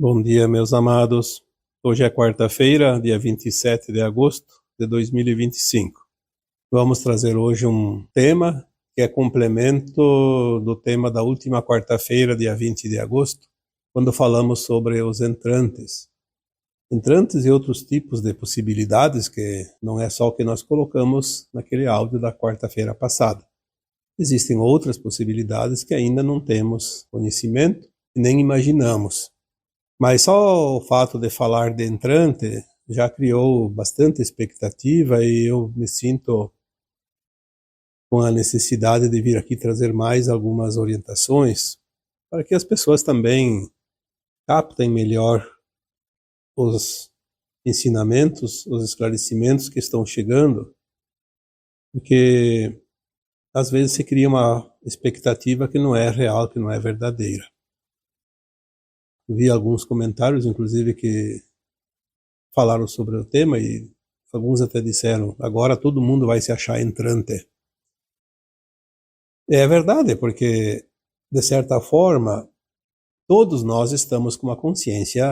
Bom dia, meus amados. Hoje é quarta-feira, dia 27 de agosto de 2025. Vamos trazer hoje um tema que é complemento do tema da última quarta-feira, dia 20 de agosto, quando falamos sobre os entrantes. Entrantes e outros tipos de possibilidades, que não é só o que nós colocamos naquele áudio da quarta-feira passada. Existem outras possibilidades que ainda não temos conhecimento e nem imaginamos. Mas só o fato de falar de entrante já criou bastante expectativa e eu me sinto com a necessidade de vir aqui trazer mais algumas orientações para que as pessoas também captem melhor os ensinamentos, os esclarecimentos que estão chegando, porque às vezes se cria uma expectativa que não é real, que não é verdadeira. Vi alguns comentários, inclusive, que falaram sobre o tema e alguns até disseram: agora todo mundo vai se achar entrante. É verdade, porque, de certa forma, todos nós estamos com uma consciência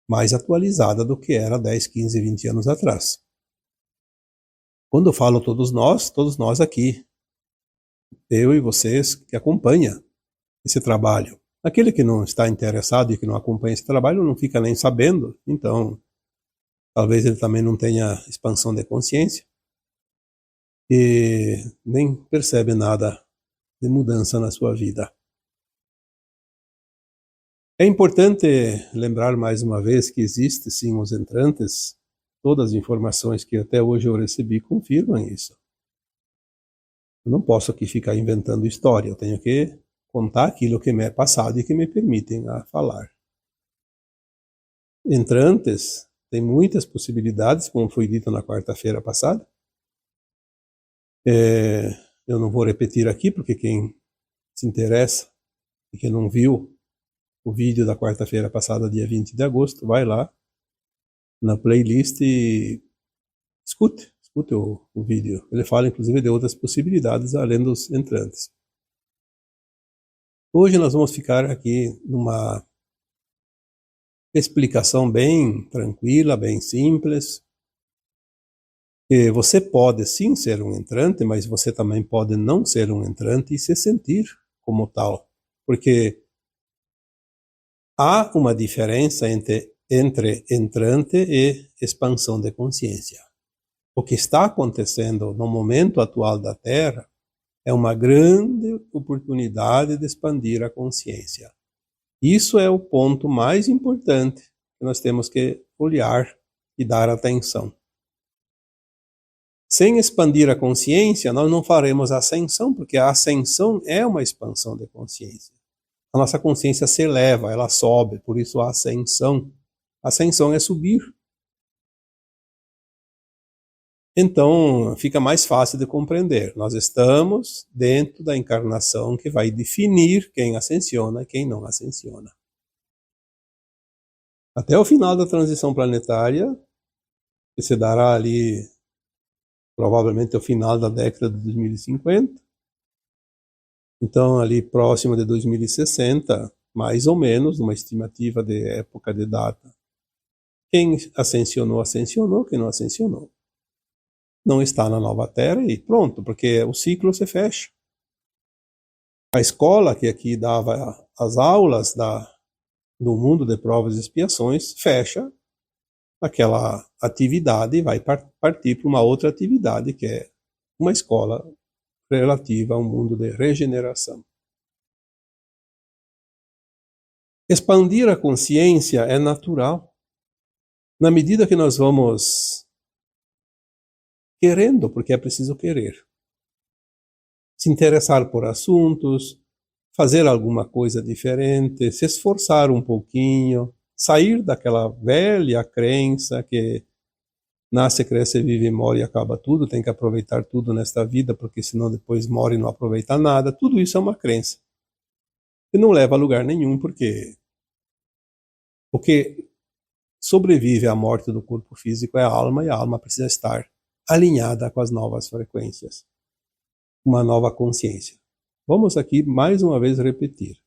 mais atualizada do que era 10, 15, 20 anos atrás. Quando eu falo todos nós aqui, eu e vocês que acompanham esse trabalho. Aquele que não está interessado e que não acompanha esse trabalho não fica nem sabendo, então talvez ele também não tenha expansão de consciência e nem percebe nada de mudança na sua vida. É importante lembrar mais uma vez que existe sim os entrantes. Todas as informações que até hoje eu recebi confirmam isso. Eu não posso aqui ficar inventando história, eu tenho que contar aquilo que me é passado e que me permitem a falar. Entrantes tem muitas possibilidades, como foi dito na quarta-feira passada. Eu não vou repetir aqui, porque quem se interessa e quem não viu o vídeo da quarta-feira passada, dia 20 de agosto, vai lá na playlist e escute o vídeo. Ele fala inclusive de outras possibilidades além dos entrantes. Hoje nós vamos ficar aqui numa explicação bem tranquila, bem simples. Que você pode sim ser um entrante, mas você também pode não ser um entrante e se sentir como tal. Porque há uma diferença entre entrante e expansão de consciência. O que está acontecendo no momento atual da Terra é uma grande oportunidade de expandir a consciência. Isso é o ponto mais importante que nós temos que olhar e dar atenção. Sem expandir a consciência, nós não faremos ascensão, porque a ascensão é uma expansão de consciência. A nossa consciência se eleva, ela sobe, por isso a ascensão. Ascensão é subir. Então, fica mais fácil de compreender. Nós estamos dentro da encarnação que vai definir quem ascensiona e quem não ascensiona. Até o final da transição planetária, que se dará ali provavelmente ao final da década de 2050. Então, ali próximo de 2060, mais ou menos, uma estimativa de época de data. Quem ascensionou, ascensionou. Quem não ascensionou, não está na nova Terra e pronto, porque o ciclo se fecha. A escola que aqui dava as aulas do mundo de provas e expiações fecha aquela atividade e vai partir para uma outra atividade, que é uma escola relativa ao mundo de regeneração. Expandir a consciência é natural. Na medida que nós vamos querendo, porque é preciso querer, se interessar por assuntos, fazer alguma coisa diferente, se esforçar um pouquinho, sair daquela velha crença que nasce, cresce, vive, morre e acaba tudo, tem que aproveitar tudo nesta vida, porque senão depois morre e não aproveita nada. Tudo isso é uma crença que não leva a lugar nenhum, porque o que sobrevive à morte do corpo físico é a alma, e a alma precisa estar alinhada com as novas frequências, uma nova consciência. Vamos aqui mais uma vez repetir.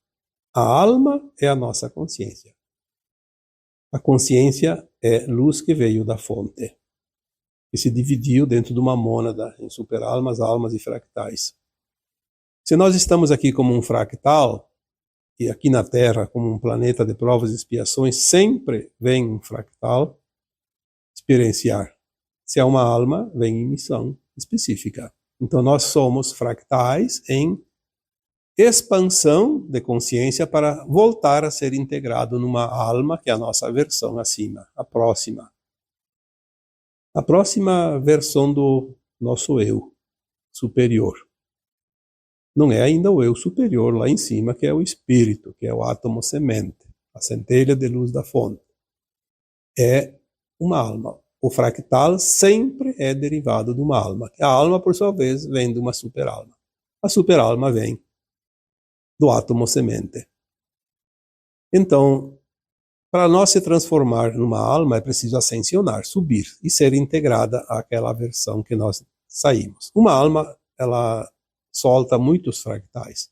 A alma é a nossa consciência. A consciência é luz que veio da fonte, que se dividiu dentro de uma mônada em superalmas, almas e fractais. Se nós estamos aqui como um fractal, e aqui na Terra como um planeta de provas e expiações, sempre vem um fractal experienciar. Se é uma alma, vem em missão específica. Então nós somos fractais em expansão de consciência para voltar a ser integrado numa alma que é a nossa versão acima, a próxima versão do nosso eu superior. Não é ainda o eu superior lá em cima, que é o espírito, que é o átomo semente, a centelha de luz da fonte. É uma alma. O fractal sempre é derivado de uma alma. A alma, por sua vez, vem de uma superalma. A superalma vem do átomo semente. Então, para nós se transformar numa alma, é preciso ascensionar, subir e ser integrada àquela versão que nós saímos. Uma alma, ela solta muitos fractais.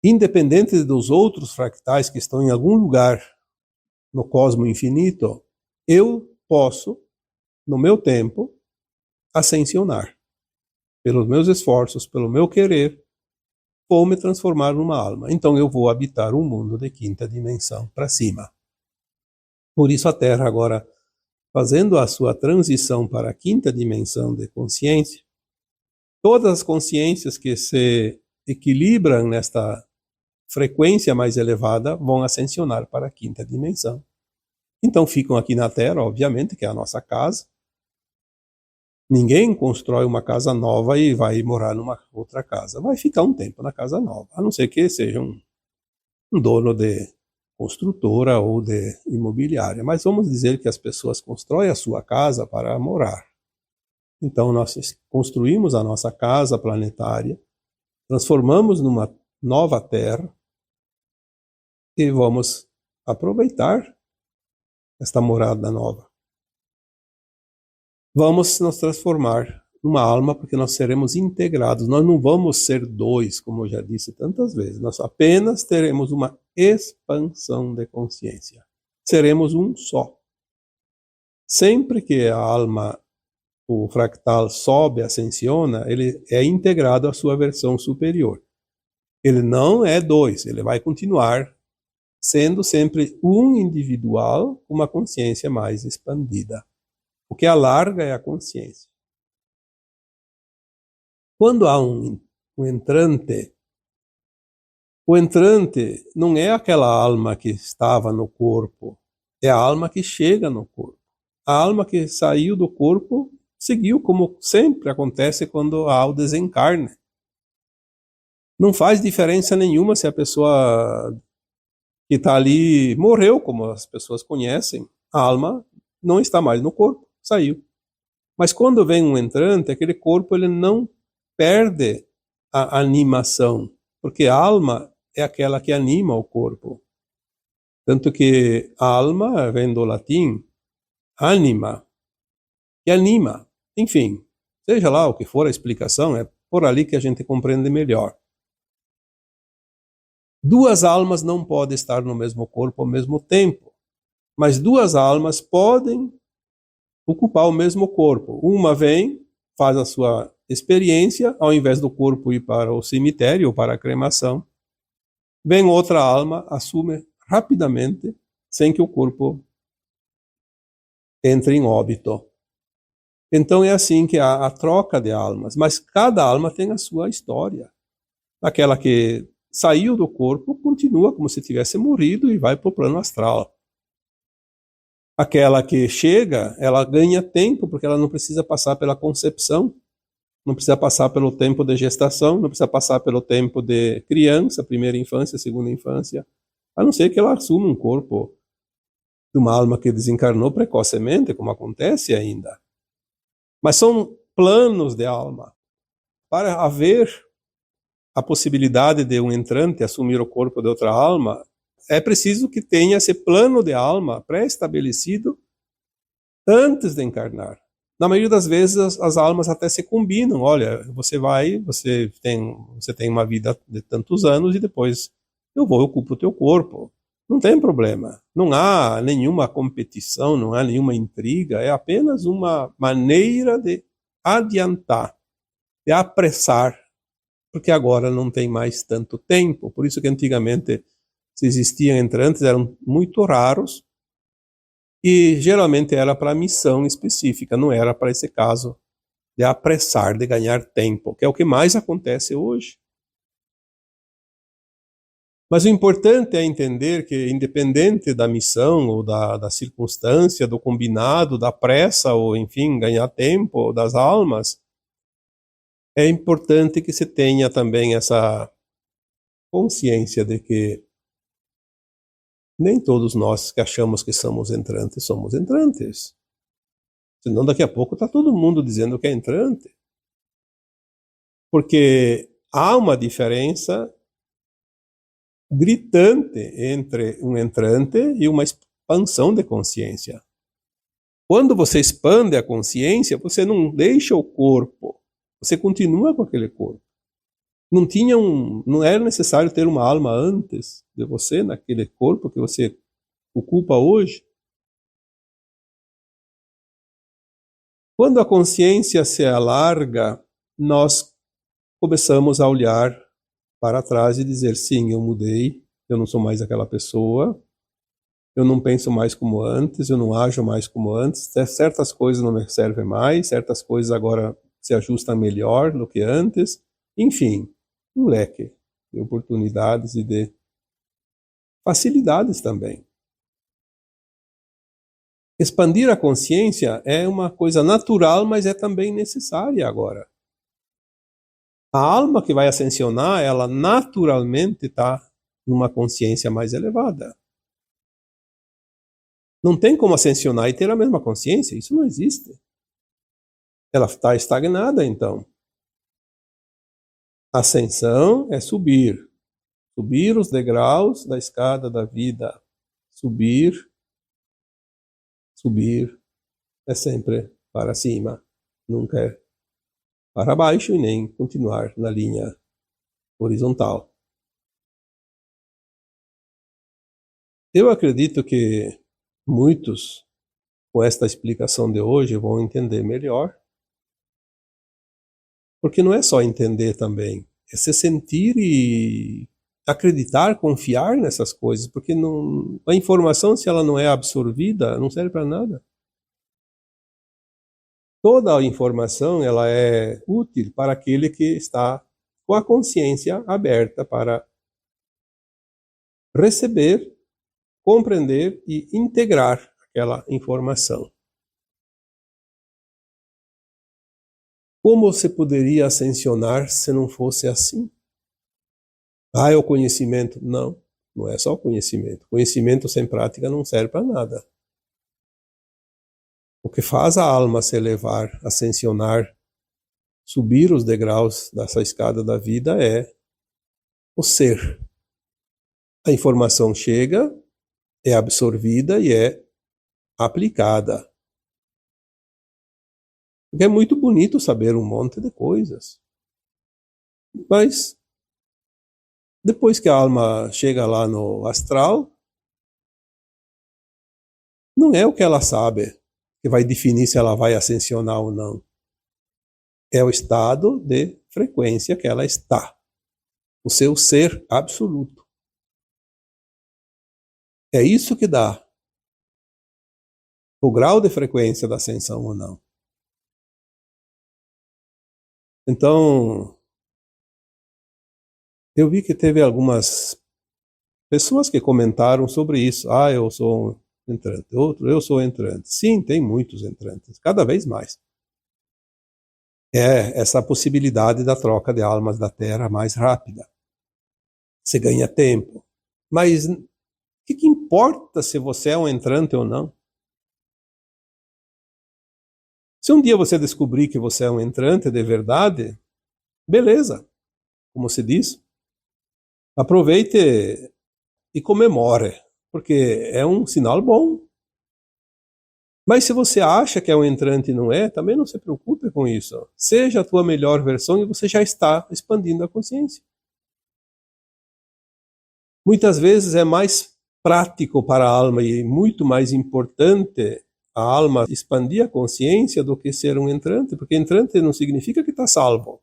Independente dos outros fractais que estão em algum lugar no cosmo infinito, eu posso, no meu tempo, ascensionar. Pelos meus esforços, pelo meu querer, vou me transformar numa alma. Então eu vou habitar um mundo de quinta dimensão para cima. Por isso a Terra agora, fazendo a sua transição para a quinta dimensão de consciência, todas as consciências que se equilibram nesta frequência mais elevada vão ascensionar para a quinta dimensão. Então ficam aqui na Terra, obviamente, que é a nossa casa. Ninguém constrói uma casa nova e vai morar numa outra casa. Vai ficar um tempo na casa nova, a não ser que seja um dono de construtora ou de imobiliária. Mas vamos dizer que as pessoas constroem a sua casa para morar. Então nós construímos a nossa casa planetária, transformamos numa nova Terra e vamos aproveitar esta morada nova. Vamos nos transformar numa alma porque nós seremos integrados. Nós não vamos ser dois, como eu já disse tantas vezes. Nós apenas teremos uma expansão de consciência. Seremos um só. Sempre que a alma, o fractal, sobe, ascensiona, ele é integrado à sua versão superior. Ele não é dois, ele vai continuar sendo sempre um individual com uma consciência mais expandida. O que alarga é a consciência. Quando há um entrante, o entrante não é aquela alma que estava no corpo, é a alma que chega no corpo. A alma que saiu do corpo seguiu, como sempre acontece quando há o desencarne. Não faz diferença nenhuma se a pessoa que está ali morreu, como as pessoas conhecem. A alma não está mais no corpo, saiu. Mas quando vem um entrante, aquele corpo ele não perde a animação, porque a alma é aquela que anima o corpo. Tanto que a alma vem do latim anima, que anima. Enfim, seja lá o que for a explicação, é por ali que a gente compreende melhor. Duas almas não podem estar no mesmo corpo ao mesmo tempo, mas duas almas podem ocupar o mesmo corpo. Uma vem, faz a sua experiência, ao invés do corpo ir para o cemitério ou para a cremação, vem outra alma, assume rapidamente, sem que o corpo entre em óbito. Então é assim que há a troca de almas, mas cada alma tem a sua história. Aquela que saiu do corpo continua como se tivesse morrido e vai para o plano astral. Aquela que chega, ela ganha tempo, porque ela não precisa passar pela concepção, não precisa passar pelo tempo de gestação, não precisa passar pelo tempo de criança, primeira infância, segunda infância, a não ser que ela assuma um corpo de uma alma que desencarnou precocemente, como acontece ainda. Mas são planos de alma. Para haver a possibilidade de um entrante assumir o corpo de outra alma, é preciso que tenha esse plano de alma pré-estabelecido antes de encarnar. Na maioria das vezes as almas até se combinam. Olha, você tem uma vida de tantos anos e depois eu ocupo o teu corpo. Não tem problema. Não há nenhuma competição, não há nenhuma intriga. É apenas uma maneira de adiantar, de apressar, porque agora não tem mais tanto tempo. Por isso que antigamente, se existiam entrantes, eram muito raros e geralmente era para missão específica, não era para esse caso de apressar, de ganhar tempo, que é o que mais acontece hoje. Mas o importante é entender que, independente da missão, ou da circunstância, do combinado, da pressa, ou enfim, ganhar tempo das almas, é importante que se tenha também essa consciência de que nem todos nós que achamos que somos entrantes. Senão daqui a pouco está todo mundo dizendo que é entrante. Porque há uma diferença gritante entre um entrante e uma expansão de consciência. Quando você expande a consciência, você não deixa o corpo, você continua com aquele corpo. Não era necessário ter uma alma antes de você, naquele corpo que você ocupa hoje. Quando a consciência se alarga, nós começamos a olhar para trás e dizer, sim, eu mudei, eu não sou mais aquela pessoa, eu não penso mais como antes, eu não ajo mais como antes, certas coisas não me servem mais, certas coisas agora se ajustam melhor do que antes, enfim, um leque de oportunidades e de facilidades também. Expandir a consciência é uma coisa natural, mas é também necessária agora. A alma que vai ascensionar, ela naturalmente está numa consciência mais elevada. Não tem como ascensionar e ter a mesma consciência, isso não existe. Ela está estagnada, então. Ascensão é subir os degraus da escada da vida. Subir é sempre para cima, nunca é para baixo e nem continuar na linha horizontal. Eu acredito que muitos, com esta explicação de hoje, vão entender melhor, porque não é só entender também, é se sentir e acreditar, confiar nessas coisas, porque a informação, se ela não é absorvida, não serve para nada. Toda a informação ela é útil para aquele que está com a consciência aberta para receber, compreender e integrar aquela informação. Como se poderia ascensionar se não fosse assim? Ah, é o conhecimento. Não, não é só o conhecimento. Conhecimento sem prática não serve para nada. O que faz a alma se elevar, ascensionar, subir os degraus dessa escada da vida é o ser. A informação chega, é absorvida e é aplicada. Porque é muito bonito saber um monte de coisas. Mas depois que a alma chega lá no astral, não é o que ela sabe que vai definir se ela vai ascensionar ou não. É o estado de frequência que ela está. O seu ser absoluto. É isso que dá o grau de frequência da ascensão ou não. Então, eu vi que teve algumas pessoas que comentaram sobre isso. Ah, eu sou um entrante. Outro, eu sou entrante. Sim, tem muitos entrantes, cada vez mais. É essa possibilidade da troca de almas da Terra mais rápida. Você ganha tempo. Mas o que importa se você é um entrante ou não? Se um dia você descobrir que você é um entrante de verdade, beleza, como se diz. Aproveite e comemore, porque é um sinal bom. Mas se você acha que é um entrante e não é, também não se preocupe com isso. Seja a tua melhor versão e você já está expandindo a consciência. Muitas vezes é mais prático para a alma e muito mais importante a alma expandir a consciência do que ser um entrante, porque entrante não significa que está salvo.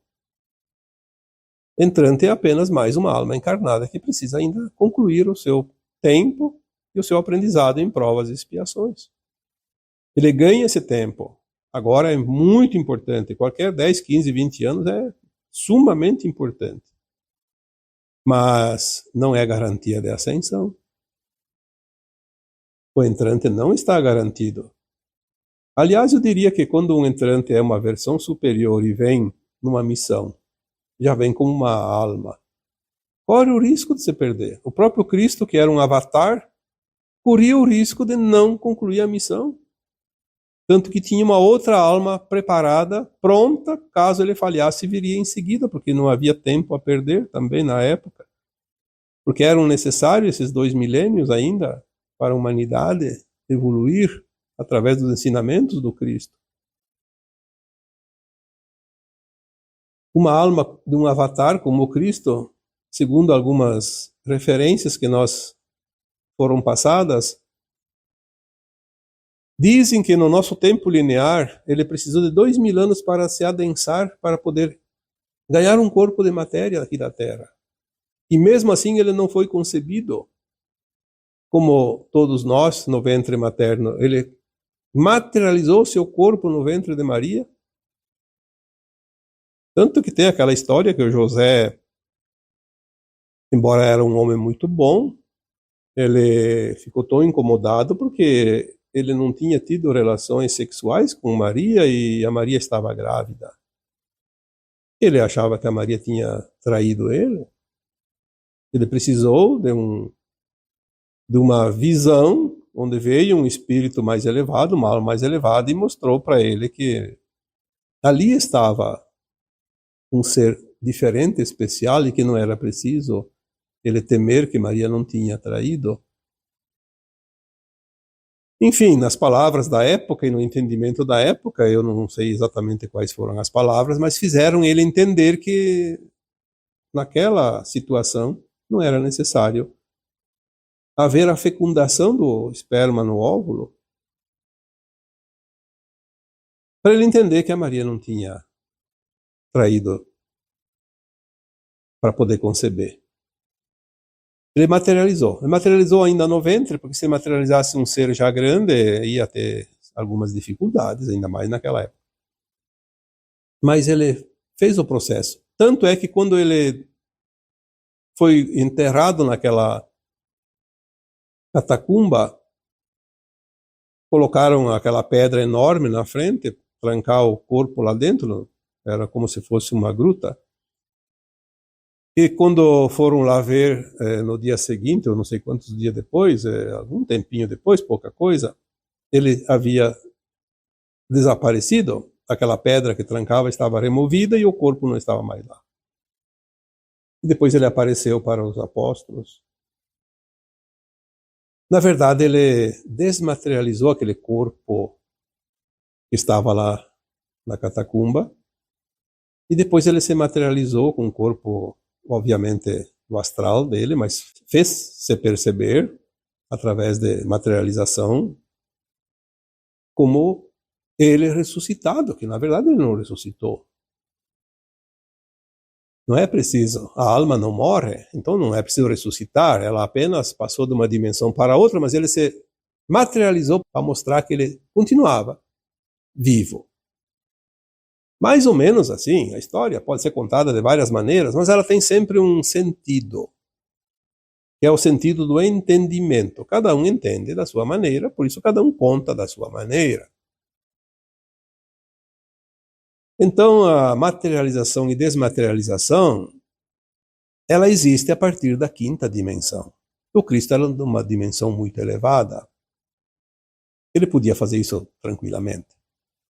Entrante é apenas mais uma alma encarnada que precisa ainda concluir o seu tempo e o seu aprendizado em provas e expiações. Ele ganha esse tempo. Agora é muito importante. Qualquer 10, 15, 20 anos é sumamente importante. Mas não é garantia de ascensão. O entrante não está garantido. Aliás, eu diria que quando um entrante é uma versão superior e vem numa missão, já vem como uma alma, corre o risco de se perder. O próprio Cristo, que era um avatar, corria o risco de não concluir a missão. Tanto que tinha uma outra alma preparada, pronta, caso ele falhasse, viria em seguida, porque não havia tempo a perder também na época. Porque eram necessários esses 2 milênios ainda para a humanidade evoluir através dos ensinamentos do Cristo. Uma alma de um avatar como o Cristo, segundo algumas referências que nós foram passadas, dizem que no nosso tempo linear ele precisou de 2.000 anos para se adensar, para poder ganhar um corpo de matéria aqui da Terra. E mesmo assim ele não foi concebido como todos nós no ventre materno. Ele materializou seu corpo no ventre de Maria. Tanto que tem aquela história que o José, embora era um homem muito bom, ele ficou tão incomodado porque ele não tinha tido relações sexuais com Maria e a Maria estava grávida. Ele achava que a Maria tinha traído ele. Ele precisou de uma visão onde veio um espírito mais elevado, uma alma mais elevada, e mostrou para ele que ali estava um ser diferente, especial, e que não era preciso ele temer que Maria não tinha traído. Enfim, nas palavras da época e no entendimento da época, eu não sei exatamente quais foram as palavras, mas fizeram ele entender que naquela situação não era necessário haver a fecundação do esperma no óvulo, para ele entender que a Maria não tinha traído para poder conceber. Ele materializou ainda no ventre, porque se materializasse um ser já grande, ia ter algumas dificuldades, ainda mais naquela época. Mas ele fez o processo. Tanto é que quando ele foi enterrado naquela catacumba, colocaram aquela pedra enorme na frente, trancar o corpo lá dentro, era como se fosse uma gruta. E quando foram lá ver no dia seguinte, eu não sei quantos dias depois, algum tempinho depois, pouca coisa, ele havia desaparecido, aquela pedra que trancava estava removida e o corpo não estava mais lá. E depois ele apareceu para os apóstolos. Na verdade, ele desmaterializou aquele corpo que estava lá na catacumba, e depois ele se materializou com o corpo, obviamente, do astral dele, mas fez-se perceber, através de materialização, como ele ressuscitado, que na verdade ele não ressuscitou. Não é preciso, a alma não morre, então não é preciso ressuscitar, ela apenas passou de uma dimensão para outra, mas ele se materializou para mostrar que ele continuava vivo. Mais ou menos assim, a história pode ser contada de várias maneiras, mas ela tem sempre um sentido, que é o sentido do entendimento. Cada um entende da sua maneira, por isso cada um conta da sua maneira. Então, a materialização e desmaterialização, ela existe a partir da 5ª dimensão. O Cristo era de uma dimensão muito elevada. Ele podia fazer isso tranquilamente.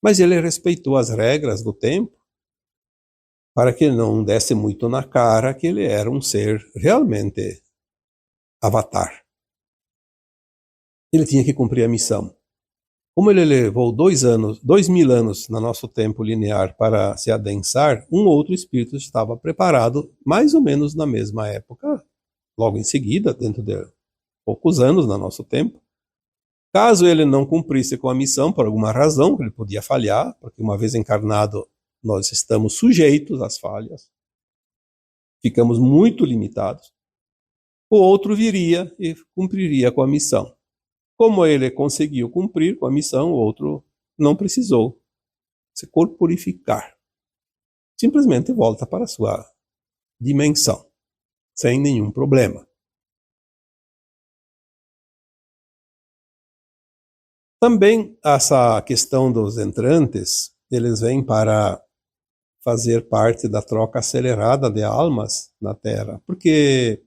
Mas ele respeitou as regras do tempo para que não desse muito na cara que ele era um ser realmente avatar. Ele tinha que cumprir a missão. Como ele levou 2000 anos no nosso tempo linear para se adensar, um outro espírito estava preparado mais ou menos na mesma época, logo em seguida, dentro de poucos anos no nosso tempo. Caso ele não cumprisse com a missão, por alguma razão, ele podia falhar, porque uma vez encarnado, nós estamos sujeitos às falhas, ficamos muito limitados. O outro viria e cumpriria com a missão. Como ele conseguiu cumprir com a missão, o outro não precisou se corporificar. Simplesmente volta para a sua dimensão, sem nenhum problema. Também essa questão dos entrantes, eles vêm para fazer parte da troca acelerada de almas na Terra, porque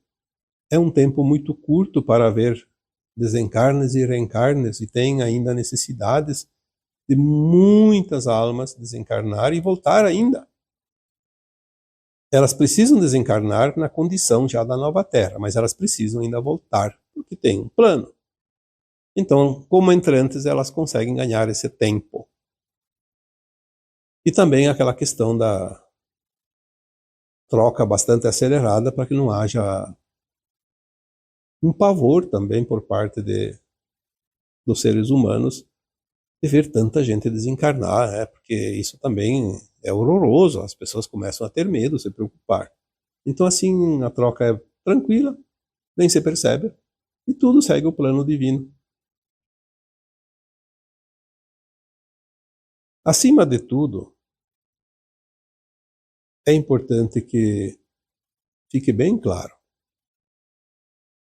é um tempo muito curto para ver desencarnes e reencarnes, e tem ainda necessidades de muitas almas desencarnar e voltar ainda. Elas precisam desencarnar na condição já da nova Terra, mas elas precisam ainda voltar, porque tem um plano. Então, como entrantes, elas conseguem ganhar esse tempo. E também aquela questão da troca bastante acelerada para que não haja um pavor também por parte dos seres humanos de ver tanta gente desencarnar, porque isso também é horroroso, as pessoas começam a ter medo, se preocupar. Então assim, a troca é tranquila, nem se percebe, e tudo segue o plano divino. Acima de tudo, é importante que fique bem claro,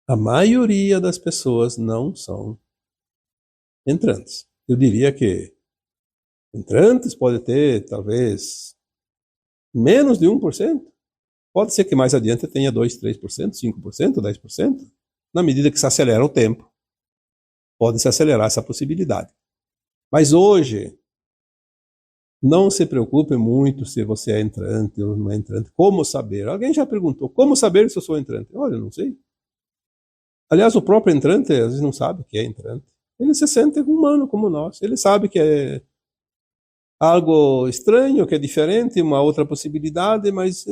a maioria das pessoas não são entrantes. Eu diria que entrantes pode ter, talvez, menos de 1%. Pode ser que mais adiante tenha 2%, 3%, 5%, 10%. Na medida que se acelera o tempo, pode se acelerar essa possibilidade. Mas hoje, não se preocupe muito se você é entrante ou não é entrante. Como saber? Alguém já perguntou, como saber se eu sou entrante? Olha, eu não sei. Aliás, o próprio entrante, às vezes, não sabe que é entrante. Ele se sente humano como nós. Ele sabe que é algo estranho, que é diferente, uma outra possibilidade, mas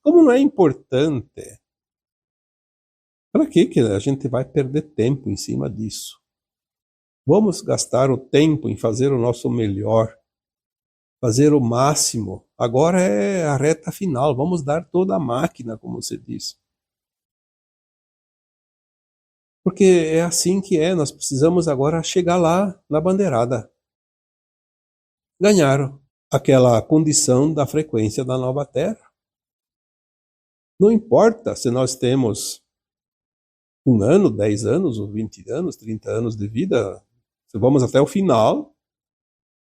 como não é importante, para que a gente vai perder tempo em cima disso? Vamos gastar o tempo em fazer o nosso melhor, fazer o máximo. Agora é a reta final, vamos dar toda a máquina, como você disse. Porque é assim que é, nós precisamos agora chegar lá na bandeirada. Ganhar aquela condição da frequência da nova Terra. Não importa se nós temos 1 ano, 10 anos, ou 20 anos, 30 anos de vida, se vamos até o final,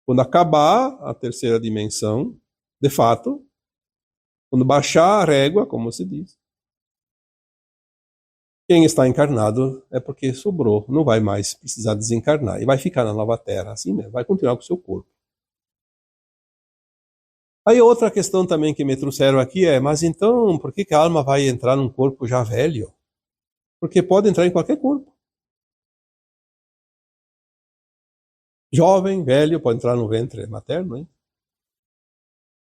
quando acabar a terceira dimensão, de fato, quando baixar a régua, como se diz, quem está encarnado é porque sobrou, não vai mais precisar desencarnar, e vai ficar na nova Terra, assim mesmo, vai continuar com o seu corpo. Aí outra questão também que me trouxeram aqui é, mas então, por que a alma vai entrar num corpo já velho? Porque pode entrar em qualquer corpo. Jovem, velho, pode entrar no ventre materno, hein?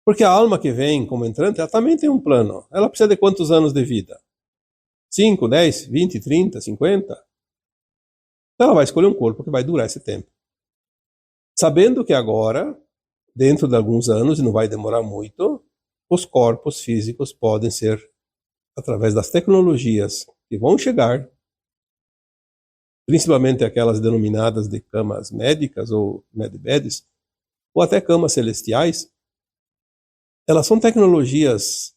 Porque a alma que vem como entrante, ela também tem um plano. Ela precisa de quantos anos de vida? 5, 10, 20, 30, 50? Então ela vai escolher um corpo que vai durar esse tempo. Sabendo que agora, dentro de alguns anos, e não vai demorar muito, os corpos físicos podem ser, através das tecnologias que vão chegar, principalmente aquelas denominadas de camas médicas ou medbeds, ou até camas celestiais, elas são tecnologias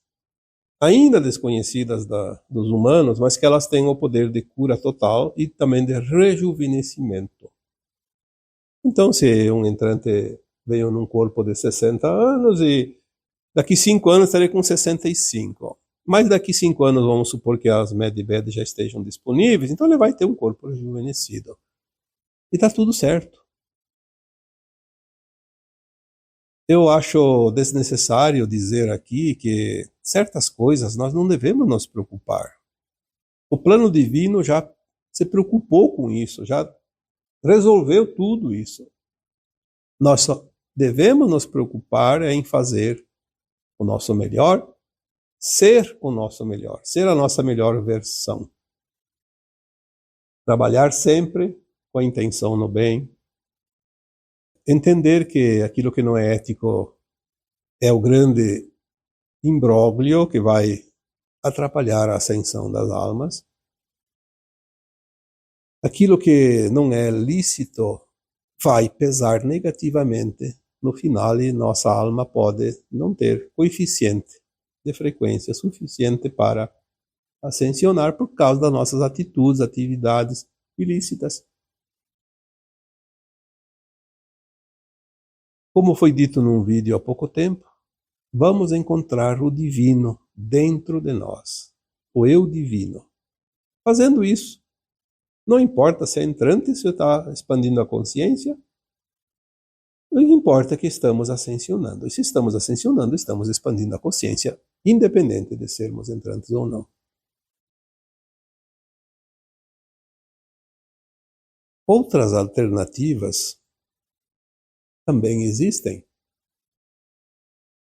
ainda desconhecidas dos humanos, mas que elas têm o poder de cura total e também de rejuvenescimento. Então, se um entrante veio num corpo de 60 anos e daqui 5 anos estarei com 65. Mas daqui 5 anos vamos supor que as medbeds já estejam disponíveis, então ele vai ter um corpo rejuvenescido. E está tudo certo. Eu acho desnecessário dizer aqui que certas coisas nós não devemos nos preocupar. O plano divino já se preocupou com isso, já resolveu tudo isso. Nós só devemos nos preocupar em fazer o nosso melhor, ser o nosso melhor, ser a nossa melhor versão. Trabalhar sempre com a intenção no bem. Entender que aquilo que não é ético é o grande imbróglio que vai atrapalhar a ascensão das almas. Aquilo que não é lícito vai pesar negativamente no final e nossa alma pode não ter coeficiente de frequência suficiente para ascensionar por causa das nossas atitudes, atividades ilícitas. Como foi dito num vídeo há pouco tempo, vamos encontrar o divino dentro de nós, o eu divino. Fazendo isso, não importa se é entrante, se está expandindo a consciência, o que importa é que estamos ascensionando. E se estamos ascensionando, estamos expandindo a consciência, independente de sermos entrantes ou não. Outras alternativas também existem,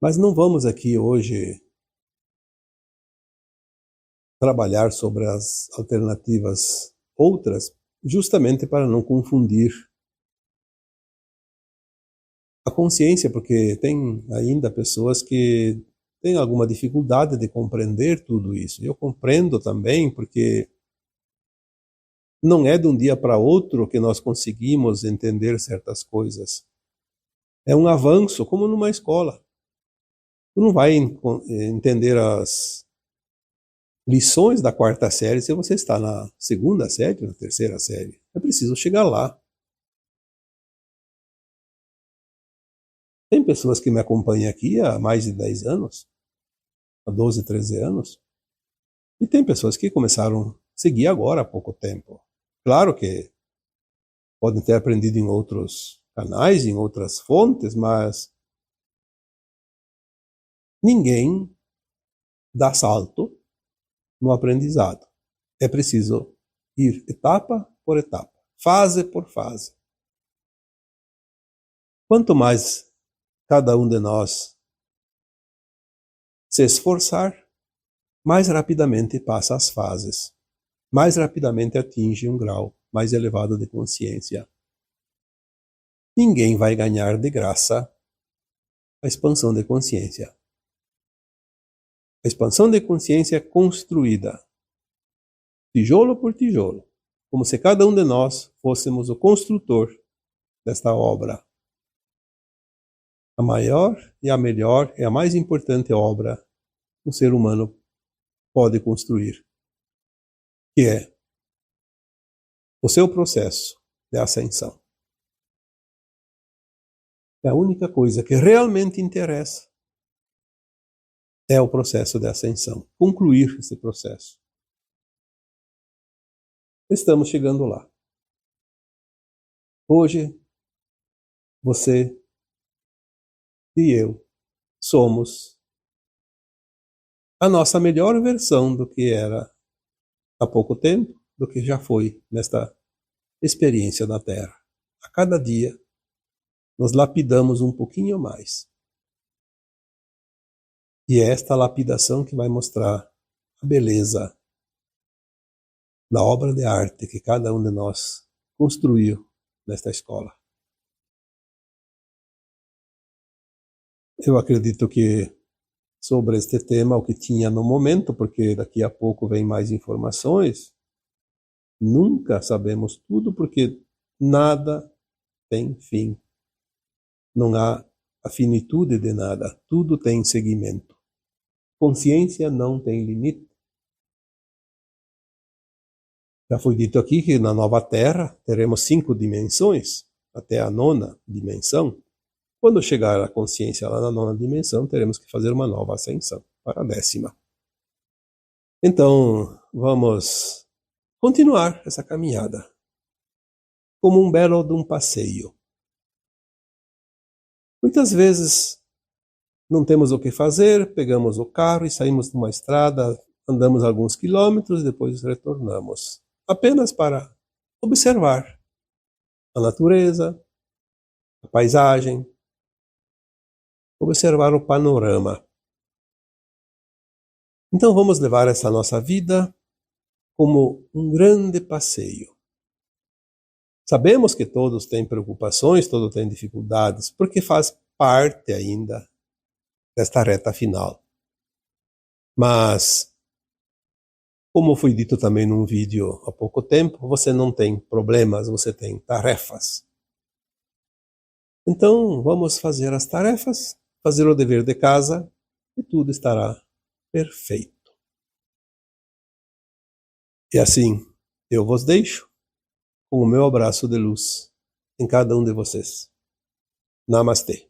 mas não vamos aqui hoje trabalhar sobre as alternativas outras, justamente para não confundir a consciência, porque tem ainda pessoas que têm alguma dificuldade de compreender tudo isso. Eu compreendo também, porque não é de um dia para outro que nós conseguimos entender certas coisas. É um avanço, como numa escola. Tu não vai entender as lições da quarta série se você está na segunda série, na terceira série. É preciso chegar lá. Tem pessoas que me acompanham aqui há mais de 10 anos, há 12, 13 anos, e tem pessoas que começaram a seguir agora há pouco tempo. Claro que podem ter aprendido em outros canais, em outras fontes, mas ninguém dá salto no aprendizado. É preciso ir etapa por etapa, fase por fase. Quanto mais cada um de nós se esforçar, mais rapidamente passa as fases, mais rapidamente atinge um grau mais elevado de consciência. Ninguém vai ganhar de graça a expansão de consciência. A expansão de consciência é construída, tijolo por tijolo, como se cada um de nós fôssemos o construtor desta obra. A maior e a melhor e a mais importante obra que um ser humano pode construir, que é o seu processo de ascensão. A única coisa que realmente interessa é o processo de ascensão, concluir esse processo. Estamos chegando lá. Hoje, você e eu somos a nossa melhor versão do que era há pouco tempo, do que já foi nesta experiência na Terra. A cada dia, nos lapidamos um pouquinho mais. E é esta lapidação que vai mostrar a beleza da obra de arte que cada um de nós construiu nesta escola. Eu acredito que sobre este tema, o que tinha no momento, porque daqui a pouco vem mais informações, nunca sabemos tudo, porque nada tem fim. Não há a finitude de nada, tudo tem seguimento. Consciência não tem limite. Já foi dito aqui que na nova Terra teremos 5 dimensões, até a 9ª dimensão. Quando chegar a consciência lá na 9ª dimensão, teremos que fazer uma nova ascensão para a 10ª. Então, vamos continuar essa caminhada como um belo de um passeio. Muitas vezes não temos o que fazer, pegamos o carro e saímos de uma estrada, andamos alguns quilômetros, depois retornamos, apenas para observar a natureza, a paisagem, observar o panorama. Então vamos levar essa nossa vida como um grande passeio. Sabemos que todos têm preocupações, todos têm dificuldades, porque faz parte ainda desta reta final. Mas, como foi dito também num vídeo há pouco tempo, você não tem problemas, você tem tarefas. Então, vamos fazer as tarefas, fazer o dever de casa e tudo estará perfeito. E assim, eu vos deixo com o meu abraço de luz em cada um de vocês. Namastê.